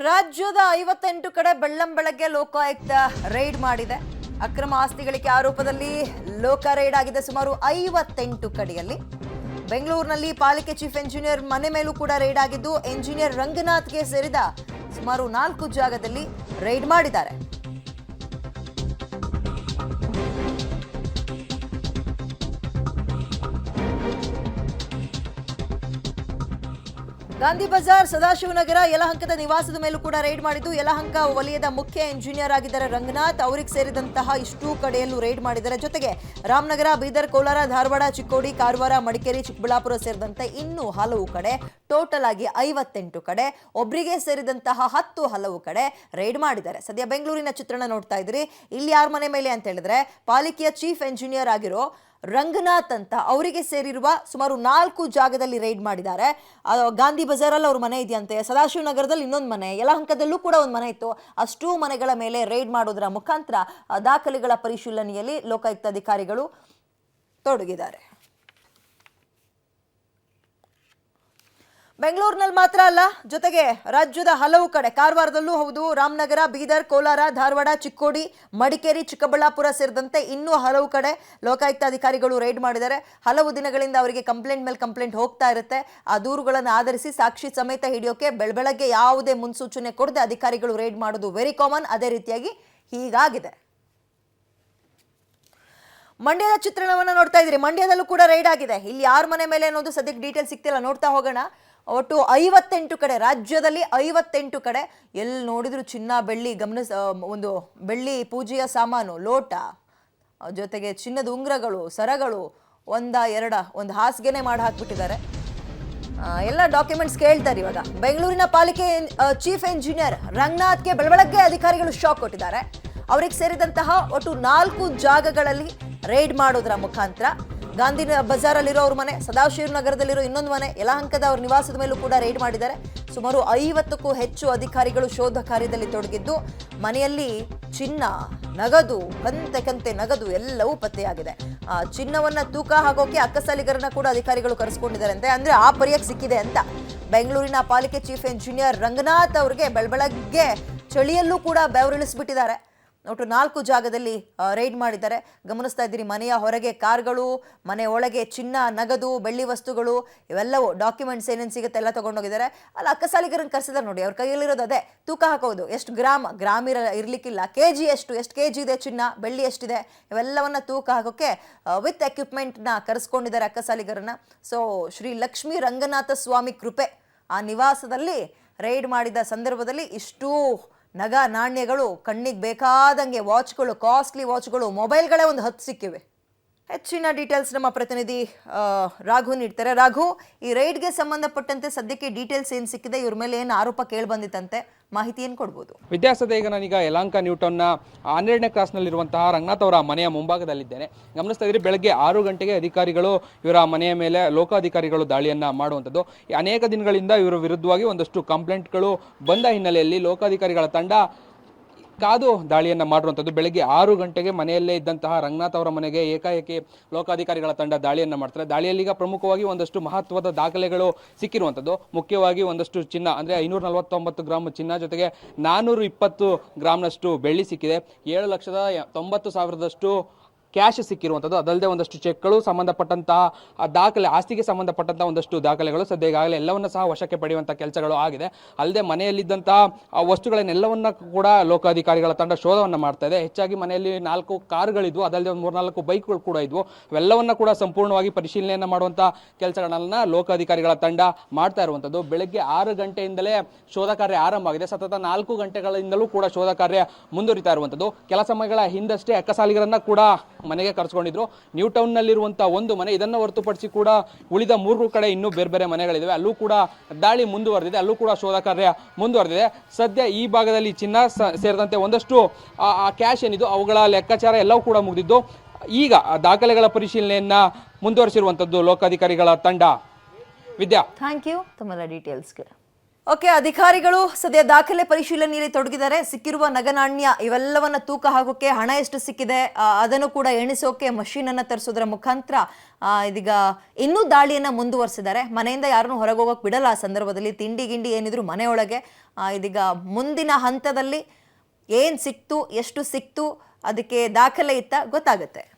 ರಾಜ್ಯದ 58 ಕಡೆ ಬೆಳ್ಳಂಬೆಳಗ್ಗೆ ಲೋಕಾಯುಕ್ತ ರೈಡ್ ಮಾಡಿದೆ. ಅಕ್ರಮ ಆಸ್ತಿ ಗಳಿಕೆ ಆರೋಪದಲ್ಲಿ ಲೋಕ ರೈಡ್ ಆಗಿದೆ ಸುಮಾರು 58 ಕಡೆಯಲ್ಲಿ. ಬೆಂಗಳೂರಿನಲ್ಲಿ ಪಾಲಿಕೆ ಚೀಫ್ ಎಂಜಿನಿಯರ್ ಮನೆ ಮೇಲೂ ಕೂಡ ರೈಡ್ ಆಗಿದ್ದು ಎಂಜಿನಿಯರ್ ರಂಗನಾಥ್ಗೆ ಸೇರಿದ ಸುಮಾರು 4 ಜಾಗದಲ್ಲಿ ರೈಡ್ ಮಾಡಿದ್ದಾರೆ. ಗಾಂಧಿ ಬಜಾರ್, ಸದಾಶಿವನಗರ, ಯಲಹಂಕದ ನಿವಾಸದ ಮೇಲೂ ಕೂಡ ರೈಡ್ ಮಾಡಿದ್ದು ಯಲಹಂಕ ವಲಯದ ಮುಖ್ಯ ಎಂಜಿನಿಯರ್ ಆಗಿದ್ದಾರೆ ರಂಗನಾಥ್. ಅವರಿಗೆ ಸೇರಿದಂತಹ ಇಷ್ಟು ಕಡೆಯಲ್ಲೂ ರೈಡ್ ಮಾಡಿದ್ದಾರೆ. ಜೊತೆಗೆ ರಾಮನಗರ, ಬೀದರ್, ಕೋಲಾರ, ಧಾರವಾಡ, ಚಿಕ್ಕೋಡಿ, ಕಾರವಾರ, ಮಡಿಕೇರಿ, ಚಿಕ್ಕಬಳ್ಳಾಪುರ ಸೇರಿದಂತೆ ಇನ್ನೂ ಹಲವು ಕಡೆ, ಟೋಟಲ್ ಆಗಿ 58 ಕಡೆ, ಒಬ್ಬರಿಗೆ ಸೇರಿದಂತಹ 10 ಹಲವು ಕಡೆ ರೈಡ್ ಮಾಡಿದ್ದಾರೆ. ಸದ್ಯ ಬೆಂಗಳೂರಿನ ಚಿತ್ರಣ ನೋಡ್ತಾ ಇದ್ರಿ. ಇಲ್ಲಿ ಯಾರ ಮನೆ ಮೇಲೆ ಅಂತ ಹೇಳಿದ್ರೆ ಪಾಲಿಕೆಯ ಚೀಫ್ ಎಂಜಿನಿಯರ್ ಆಗಿರೋ ರಂಗನಾಥ್ ಅಂತ ಅವರಿಗೆ ಸೇರಿರುವ ಸುಮಾರು 4 ಜಾಗದಲ್ಲಿ ರೈಡ್ ಮಾಡಿದ್ದಾರೆ. ಗಾಂಧಿ ಬಜಾರಲ್ಲಿ ಅವ್ರ ಮನೆ ಇದೆಯಂತೆ, ಸದಾಶಿವನಗರದಲ್ಲಿ ಇನ್ನೊಂದು ಮನೆ, ಯಲಹಂಕದಲ್ಲೂ ಕೂಡ ಒಂದು ಮನೆ ಇತ್ತು. ಅಷ್ಟೂ ಮನೆಗಳ ಮೇಲೆ ರೈಡ್ ಮಾಡೋದರ ಮುಖಾಂತರ ದಾಖಲೆಗಳ ಪರಿಶೀಲನೆಯಲ್ಲಿ ಲೋಕಾಯುಕ್ತ ಅಧಿಕಾರಿಗಳು ತೊಡಗಿದ್ದಾರೆ. ಬೆಂಗಳೂರಿನಲ್ಲಿ ಮಾತ್ರ ಅಲ್ಲ, ಜೊತೆಗೆ ರಾಜ್ಯದ ಹಲವು ಕಡೆ, ಕಾರವಾರದಲ್ಲೂ ಹೌದು, ರಾಮನಗರ, ಬೀದರ್, ಕೋಲಾರ, ಧಾರವಾಡ, ಚಿಕ್ಕೋಡಿ, ಮಡಿಕೇರಿ, ಚಿಕ್ಕಬಳ್ಳಾಪುರ ಸೇರಿದಂತೆ ಇನ್ನೂ ಹಲವು ಕಡೆ ಲೋಕಾಯುಕ್ತ ಅಧಿಕಾರಿಗಳು ರೈಡ್ ಮಾಡಿದ್ದಾರೆ. ಹಲವು ದಿನಗಳಿಂದ ಅವರಿಗೆ ಕಂಪ್ಲೇಂಟ್ ಮೇಲೆ ಕಂಪ್ಲೇಂಟ್ ಹೋಗ್ತಾ ಇರುತ್ತೆ. ಆ ದೂರುಗಳನ್ನು ಆಧರಿಸಿ ಸಾಕ್ಷಿ ಸಮೇತ ಹಿಡಿಯೋಕೆ ಬೆಳಬೆಳಗ್ಗೆ ಯಾವುದೇ ಮುನ್ಸೂಚನೆ ಕೊಡದೆ ಅಧಿಕಾರಿಗಳು ರೈಡ್ ಮಾಡೋದು ವೆರಿ ಕಾಮನ್. ಅದೇ ರೀತಿಯಾಗಿ ಹೀಗಾಗಿದೆ. ಮಂಡ್ಯದ ಚಿತ್ರಣವನ್ನು ನೋಡ್ತಾ ಇದ್ದೀರಿ. ಮಂಡ್ಯದಲ್ಲೂ ಕೂಡ ರೈಡ್ ಆಗಿದೆ. ಇಲ್ಲಿ ಯಾರ ಮನೆ ಮೇಲೆ ಅನ್ನೋದು ಸದ್ಯಕ್ಕೆ ಡೀಟೇಲ್ ಸಿಗ್ತಿಲ್ಲ, ನೋಡ್ತಾ ಹೋಗೋಣ. ಒಟ್ಟು 58 ಕಡೆ, ರಾಜ್ಯದಲ್ಲಿ 58 ಕಡೆ ಎಲ್ಲಿ ನೋಡಿದ್ರು ಚಿನ್ನ, ಬೆಳ್ಳಿ, ಒಂದು ಬೆಳ್ಳಿ ಪೂಜೆಯ ಸಾಮಾನು, ಲೋಟ, ಜೊತೆಗೆ ಚಿನ್ನದ ಉಂಗುರಗಳು, ಸರಗಳು, ಒಂದು ಹಾಸಿಗೆನೆ ಮಾಡಿ ಹಾಕ್ಬಿಟ್ಟಿದ್ದಾರೆ. ಎಲ್ಲ ಡಾಕ್ಯುಮೆಂಟ್ಸ್ ಕೇಳ್ತಾರೆ ಇವಾಗ. ಬೆಂಗಳೂರಿನ ಪಾಲಿಕೆ ಚೀಫ್ ಎಂಜಿನಿಯರ್ ರಂಗನಾಥ್ಗೆ ಬೆಳಬೆಳಗ್ಗೆ ಅಧಿಕಾರಿಗಳು ಶಾಕ್ ಕೊಟ್ಟಿದ್ದಾರೆ. ಅವರಿಗೆ ಸೇರಿದಂತಹ ಒಟ್ಟು 4 ಜಾಗಗಳಲ್ಲಿ ರೈಡ್ ಮಾಡೋದರ ಮುಖಾಂತರ ಗಾಂಧಿ ಬಜಾರಲ್ಲಿರೋ ಅವ್ರ ಮನೆ, ಸದಾಶಿವನಗರದಲ್ಲಿರೋ ಇನ್ನೊಂದು ಮನೆ, ಯಲಹಂಕದ ಅವ್ರ ನಿವಾಸದ ಮೇಲೂ ಕೂಡ ರೈಡ್ ಮಾಡಿದ್ದಾರೆ. ಸುಮಾರು 50ಕ್ಕೂ ಹೆಚ್ಚು ಅಧಿಕಾರಿಗಳು ಶೋಧ ಕಾರ್ಯದಲ್ಲಿ ತೊಡಗಿದ್ದು ಮನೆಯಲ್ಲಿ ಚಿನ್ನ, ನಗದು, ಕಂತೆ ನಗದು ಎಲ್ಲವೂ ಪತ್ತೆಯಾಗಿದೆ. ಚಿನ್ನವನ್ನ ತೂಕ ಹಾಕೋಕೆ ಅಕ್ಕಸಾಲಿಗರನ್ನ ಕೂಡ ಅಧಿಕಾರಿಗಳು ಕರೆಸ್ಕೊಂಡಿದ್ದಾರೆ ಅಂದ್ರೆ ಆ ಪರಿಯಕ್ಕೆ ಸಿಕ್ಕಿದೆ ಅಂತ. ಬೆಂಗಳೂರಿನ ಪಾಲಿಕೆ ಚೀಫ್ ಎಂಜಿನಿಯರ್ ರಂಗನಾಥ್ ಅವರಿಗೆ ಬೆಳಬೆಳಗ್ಗೆ ಚಳಿಯಲ್ಲೂ ಕೂಡ ಬೆವರಿಳಿಸ್ಬಿಟ್ಟಿದ್ದಾರೆ. ಒಟ್ಟು 4 ಜಾಗದಲ್ಲಿ ರೈಡ್ ಮಾಡಿದ್ದಾರೆ. ಗಮನಿಸ್ತಾ ಇದ್ದೀರಿ, ಮನೆಯ ಹೊರಗೆ ಕಾರ್ಗಳು, ಮನೆ ಒಳಗೆ ಚಿನ್ನ, ನಗದು, ಬೆಳ್ಳಿ ವಸ್ತುಗಳು, ಇವೆಲ್ಲವೂ ಡಾಕ್ಯುಮೆಂಟ್ಸ್ ಏನೇನು ಸಿಗುತ್ತೆ ಎಲ್ಲ ತಗೊಂಡೋಗಿದ್ದಾರೆ. ಅಲ್ಲಿ ಅಕ್ಕಸಾಲಿಗರನ್ನು ಕರೆಸಿದ್ದಾರೆ ನೋಡಿ. ಅವ್ರ ಕೈಯಲ್ಲಿರೋದು ಅದೇ ತೂಕ ಹಾಕೋದು. ಎಷ್ಟು ಗ್ರಾಮ್ ಇರಲಿಕ್ಕಿಲ್ಲ, ಕೆಜಿ ಎಷ್ಟು ಕೆಜಿ ಇದೆ ಚಿನ್ನ, ಬೆಳ್ಳಿ ಎಷ್ಟಿದೆ, ಇವೆಲ್ಲವನ್ನ ತೂಕ ಹಾಕೋಕೆ ವಿತ್ ಎಕ್ವಿಪ್ಮೆಂಟ್ನ ಕರೆಸ್ಕೊಂಡಿದ್ದಾರೆ ಅಕ್ಕಸಾಲಿಗರನ್ನ. ಸೊ ಶ್ರೀ ಲಕ್ಷ್ಮೀ ರಂಗನಾಥ ಸ್ವಾಮಿ ಕೃಪೆ. ಆ ನಿವಾಸದಲ್ಲಿ ರೈಡ್ ಮಾಡಿದ ಸಂದರ್ಭದಲ್ಲಿ ಇಷ್ಟೂ ನಗ ನಾಣ್ಯಗಳು, ಕಣ್ಣಿಗೆ ಬೇಕಾದಂಗೆ ವಾಚ್ಗಳು, ಕಾಸ್ಟ್ಲಿ ವಾಚ್ಗಳು, ಮೊಬೈಲ್ಗಳೇ ಒಂದು 10 ಸಿಕ್ಕಿವೆ. ಹೆಚ್ಚಿನ ಡೀಟೇಲ್ಸ್ ನಮ್ಮ ಪ್ರತಿನಿಧಿ ರಾಘು ನೀಡ್ತಾರೆ. ರಾಘು, ಈ ರೈಡ್ಗೆ ಸಂಬಂಧಪಟ್ಟಂತೆ ಸದ್ಯಕ್ಕೆ ಡೀಟೇಲ್ಸ್ ಏನು ಸಿಕ್ಕಿದೆ? ಇವ್ರ ಮೇಲೆ ಏನು ಆರೋಪ ಕೇಳಿ ಬಂದಿತ್ತಂತೆ, ಮಾಹಿತಿ ಏನು ಕೊಡ್ಬೋದು? ವಿದ್ಯಾಸದ ಈಗ ನಾನೀಗ ಯಲಹಂಕ ನ್ಯೂಟನ್ನ 12ನೇ ಕ್ರಾಸ್ನಲ್ಲಿರುವಂತಹ ರಂಗನಾಥ್ ಅವರ ಮನೆಯ ಮುಂಭಾಗದಲ್ಲಿದ್ದೇನೆ. ಗಮನಿಸ್ತಾ ಇದ್ರಿ, ಬೆಳಗ್ಗೆ 6 ಗಂಟೆಗೆ ಅಧಿಕಾರಿಗಳು ಇವರ ಮನೆಯ ಮೇಲೆ ಲೋಕಾಧಿಕಾರಿಗಳು ದಾಳಿಯನ್ನ ಮಾಡುವಂಥದ್ದು. ಅನೇಕ ದಿನಗಳಿಂದ ಇವರ ವಿರುದ್ಧವಾಗಿ ಒಂದಷ್ಟು ಕಂಪ್ಲೇಂಟ್ಗಳು ಬಂದ ಹಿನ್ನೆಲೆಯಲ್ಲಿ ಲೋಕಾಧಿಕಾರಿಗಳ ತಂಡ ಕಾದು ದಾಳಿಯನ್ನು ಮಾಡಿರುವಂಥದ್ದು. ಬೆಳಗ್ಗೆ 6 ಗಂಟೆಗೆ ಮನೆಯಲ್ಲೇ ಇದ್ದಂತಹ ರಂಗನಾಥ್ ಅವರ ಮನೆಗೆ ಏಕಾಏಕಿ ಲೋಕಾಧಿಕಾರಿಗಳ ತಂಡ ದಾಳಿಯನ್ನು ಮಾಡ್ತಾರೆ. ದಾಳಿಯಲ್ಲಿ ಈಗ ಪ್ರಮುಖವಾಗಿ ಒಂದಷ್ಟು ಮಹತ್ವದ ದಾಖಲೆಗಳು ಸಿಕ್ಕಿರುವಂಥದ್ದು. ಮುಖ್ಯವಾಗಿ ಒಂದಷ್ಟು ಚಿನ್ನ, ಅಂದರೆ 549 ಗ್ರಾಮ್ ಚಿನ್ನ, ಜೊತೆಗೆ 420 ಗ್ರಾಮ್ನಷ್ಟು ಬೆಳ್ಳಿ ಸಿಕ್ಕಿದೆ. 7,90,000 ಕ್ಯಾಶ್ ಸಿಕ್ಕಿರುವಂಥದ್ದು. ಅದಲ್ಲದೆ ಒಂದಷ್ಟು ಚೆಕ್ಗಳು, ಸಂಬಂಧಪಟ್ಟಂತಹ ದಾಖಲೆ, ಆಸ್ತಿಗೆ ಸಂಬಂಧಪಟ್ಟಂತಹ ಒಂದಷ್ಟು ದಾಖಲೆಗಳು ಸದ್ಯ ಈಗಾಗಲೇ ಎಲ್ಲವನ್ನ ಸಹ ವಶಕ್ಕೆ ಪಡೆಯುವಂಥ ಕೆಲಸಗಳು ಆಗಿದೆ. ಅಲ್ಲದೆ ಮನೆಯಲ್ಲಿದ್ದಂತಹ ವಸ್ತುಗಳನ್ನೆಲ್ಲವನ್ನ ಕೂಡ ಲೋಕಾಧಿಕಾರಿಗಳ ತಂಡ ಶೋಧವನ್ನು ಮಾಡ್ತಾ ಇದೆ. ಹೆಚ್ಚಾಗಿ ಮನೆಯಲ್ಲಿ 4 ಕಾರುಗಳಿದ್ವು, ಅದಲ್ಲದೆ ಒಂದು 3-4 ಬೈಕ್ಗಳು ಕೂಡ ಇದ್ವು. ಇವೆಲ್ಲವನ್ನ ಕೂಡ ಸಂಪೂರ್ಣವಾಗಿ ಪರಿಶೀಲನೆಯನ್ನು ಮಾಡುವಂಥ ಕೆಲಸಗಳನ್ನ ಲೋಕಾಧಿಕಾರಿಗಳ ತಂಡ ಮಾಡ್ತಾ ಇರುವಂಥದ್ದು. ಬೆಳಗ್ಗೆ 6 ಗಂಟೆಯಿಂದಲೇ ಶೋಧ ಕಾರ್ಯ ಆರಂಭ ಆಗಿದೆ. ಸತತ 4 ಗಂಟೆಗಳಿಂದಲೂ ಕೂಡ ಶೋಧ ಕಾರ್ಯ ಮುಂದುವರಿತಾ ಇರುವಂಥದ್ದು. ಕೆಲ ಸಮಯಗಳ ಹಿಂದಷ್ಟೇ ಅಕ್ಕಸಾಲಿಗರನ್ನ ಕೂಡ ಮನೆಗೆ ಕರೆಸ್ಕೊಂಡಿದ್ರು. ನ್ಯೂ ಟೌನ್ ನಲ್ಲಿರುವಂತಹ ಒಂದು ಮನೆ, ಇದನ್ನು ಹೊರತುಪಡಿಸಿ ಕೂಡ ಉಳಿದ 3 ಕಡೆ ಇನ್ನೂ ಬೇರೆ ಬೇರೆ ಮನೆಗಳಿವೆ. ಅಲ್ಲೂ ಕೂಡ ದಾಳಿ ಮುಂದುವರೆದಿದೆ, ಅಲ್ಲೂ ಕೂಡ ಶೋಧ ಕಾರ್ಯ ಮುಂದುವರೆದಿದೆ. ಸದ್ಯ ಈ ಭಾಗದಲ್ಲಿ ಚಿನ್ನ ಸೇರಿದಂತೆ ಒಂದಷ್ಟು ಕ್ಯಾಶ್ ಏನಿದು ಅವುಗಳ ಲೆಕ್ಕಾಚಾರ ಎಲ್ಲವೂ ಕೂಡ ಮುಗಿದಿದ್ದು ಈಗ ದಾಖಲೆಗಳ ಪರಿಶೀಲನೆಯನ್ನ ಮುಂದುವರಿಸಿರುವಂತದ್ದು ಲೋಕಾಧಿಕಾರಿಗಳ ತಂಡ. ವಿದ್ಯಾ, ಥ್ಯಾಂಕ್ ಯು ತಮ್ಮೆಲ್ಲ ಡೀಟೇಲ್ಸ್ಗೆ. ಓಕೆ, ಅಧಿಕಾರಿಗಳು ಸದ್ಯ ದಾಖಲೆ ಪರಿಶೀಲನೆಯಲ್ಲಿ ತೊಡಗಿದ್ದಾರೆ. ಸಿಕ್ಕಿರುವ ನಗನಾಣ್ಯ ಇವೆಲ್ಲವನ್ನ ತೂಕ ಹಾಕೋಕೆ, ಹಣ ಎಷ್ಟು ಸಿಕ್ಕಿದೆ ಅದನ್ನು ಕೂಡ ಎಣಿಸೋಕೆ ಮಷೀನ್ ಅನ್ನ ತರಿಸೋದ್ರ ಮುಖಾಂತರ ಇದೀಗ ಇನ್ನೂ ದಾಳಿಯನ್ನ ಮುಂದುವರಿಸಿದ್ದಾರೆ. ಮನೆಯಿಂದ ಯಾರನ್ನು ಹೊರಗೆ ಹೋಗೋಕೆ ಬಿಡಲ್ಲ. ಆ ಸಂದರ್ಭದಲ್ಲಿ ತಿಂಡಿ ಗಿಂಡಿ ಏನಿದ್ರು ಮನೆಯೊಳಗೆ ಇದೀಗ ಮುಂದಿನ ಹಂತದಲ್ಲಿ ಏನು ಸಿಕ್ತು, ಎಷ್ಟು ಸಿಕ್ತು, ಅದಕ್ಕೆ ದಾಖಲೆ ಇತ್ತ ಗೊತ್ತಾಗುತ್ತೆ.